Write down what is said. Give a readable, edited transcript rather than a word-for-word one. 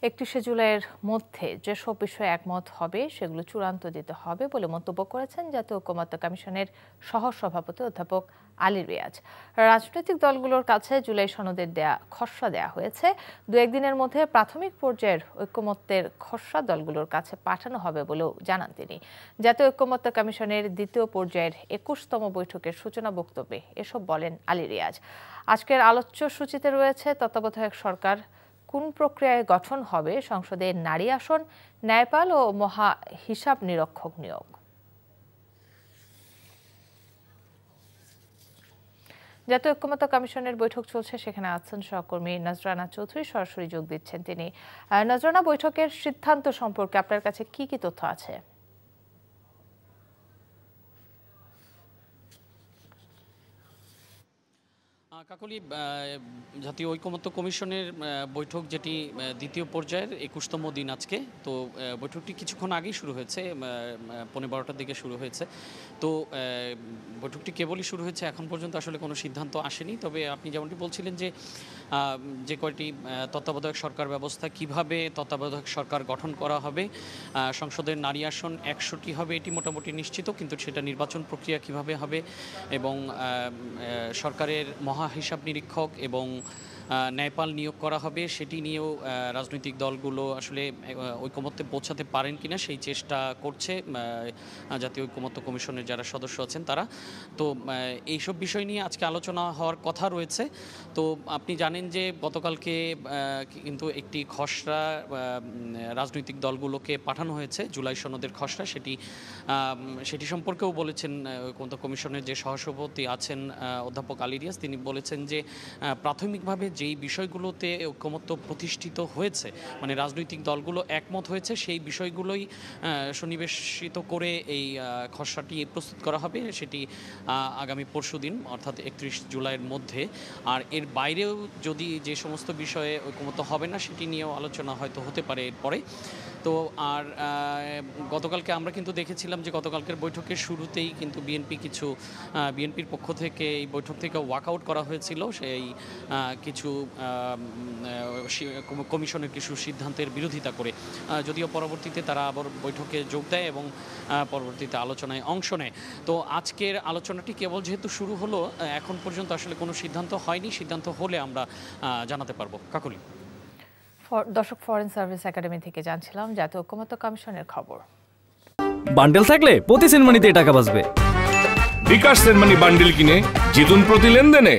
31শে জুলাইয়ের মধ্যে যেসব বিষয়ে একমত হবে সেগুলো চূড়ান্ত দিতে হবে বলে মন্তব্য করেছেন জাতীয় ঐকমত্য কমিশনের সহসভাপতি অধ্যাপক আলী রিয়াজ। রাজনৈতিক দলগুলোর কাছে জুলাই সনদের খসড়া দেয়া হয়েছে। দু একদিনের মধ্যে প্রাথমিক পর্যায়ের ঐকমত্যের খসড়া দলগুলোর কাছে পাঠানো হবে বলেও জানান তিনি। জাতীয় ঐকমত্য কমিশনের দ্বিতীয় পর্যায়ের 21তম বৈঠকের সূচনা বক্তব্যে এসব বলেন আলী রিয়াজ। আজকের আলোচ্য সূচিতে রয়েছে তত্ত্বাবধায়ক সরকার কোন প্রক্রিয়ায় গঠন হবে, সংসদে নারী আসন, ন্যায়পাল ও মহা হিসাব নিরীক্ষক নিয়োগ। জাতীয় ঐকমত্য কমিশনের বৈঠক চলছে, সেখানে আছেন সহকর্মী নজরানা চৌধুরী, সরাসরি যোগ দিচ্ছেন তিনি। নজরানা, বৈঠকের সিদ্ধান্ত সম্পর্কে আপনার কাছে কি কি তথ্য আছে? কাকলি, জাতীয় ঐকমত্য কমিশনের বৈঠক যেটি দ্বিতীয় পর্যায়ের 21তম দিন আজকে, তো বৈঠকটি কিছুক্ষণ আগেই শুরু হয়েছে, 12:15টার দিকে শুরু হয়েছে। তো বৈঠকটি কেবলই শুরু হয়েছে, এখন পর্যন্ত আসলে কোনো সিদ্ধান্ত আসেনি। তবে আপনি যেমনটি বলছিলেন যে কয়টি তত্ত্বাবধায়ক সরকার ব্যবস্থা, কিভাবে তত্ত্বাবধায়ক সরকার গঠন করা হবে, সংসদের নারী আসন 100টি হবে এটি মোটামুটি নিশ্চিত, কিন্তু সেটা নির্বাচন প্রক্রিয়া কিভাবে হবে এবং সরকারের মহা হিসাব নিরীক্ষক এবং ন্যায়পাল নিয়োগ করা হবে সেটি নিয়েও রাজনৈতিক দলগুলো আসলে ঐকমত্যে পৌঁছাতে পারেন কিনা সেই চেষ্টা করছে জাতীয় ঐকমত্য কমিশনের যারা সদস্য আছেন তারা। তো এইসব বিষয় নিয়ে আজকে আলোচনা হওয়ার কথা রয়েছে। তো আপনি জানেন যে গতকালকে কিন্তু একটি খসড়া রাজনৈতিক দলগুলোকে পাঠানো হয়েছে, জুলাই সনদের খসড়া। সেটি সম্পর্কেও বলেছেন ঐকমত্য কমিশনের যে সহসভাপতি আছেন অধ্যাপক আলী রিয়াজ, তিনি বলেছেন যে প্রাথমিকভাবে যেই বিষয়গুলোতে ঐকমত্য প্রতিষ্ঠিত হয়েছে, মানে রাজনৈতিক দলগুলো একমত হয়েছে, সেই বিষয়গুলোই সন্নিবেশিত করে এই খসড়াটি প্রস্তুত করা হবে। সেটি আগামী পরশুদিন অর্থাৎ 31 জুলাইয়ের মধ্যে। আর এর বাইরেও যদি যে সমস্ত বিষয়ে ঐকমত্য হবে না সেটি নিয়েও আলোচনা হয়তো হতে পারে এরপরে। তো আর গতকালকে আমরা কিন্তু দেখেছিলাম যে গতকালকের বৈঠকের শুরুতেই কিন্তু বিএনপির পক্ষ থেকে এই বৈঠক থেকে ওয়াকআউট করা হয়েছিল, সেই কিছু কমিশনের কিছু সিদ্ধান্তের বিরোধিতা করে, যদিও পরবর্তীতে তারা আবার বৈঠকে যোগ দেয় এবং পরবর্তীতে আলোচনায় অংশ নেয়। তো আজকের আলোচনাটি কেবল যেহেতু শুরু হলো, এখন পর্যন্ত আসলে কোনো সিদ্ধান্ত হয়নি। সিদ্ধান্ত হলে আমরা জানাতে পারবো। কাকলি। দর্শক, ফরেন সার্ভিস একাডেমি থেকে জানছিলাম জাতীয় ঐকমত্য কমিশনের খবর। বান্ডেল থাকলে প্রতি সেনমানিতে টাকা বাঁচবে। বিকাশ সেনমানি বান্ডেল কিনে জিতুন প্রতি লেনদেনে।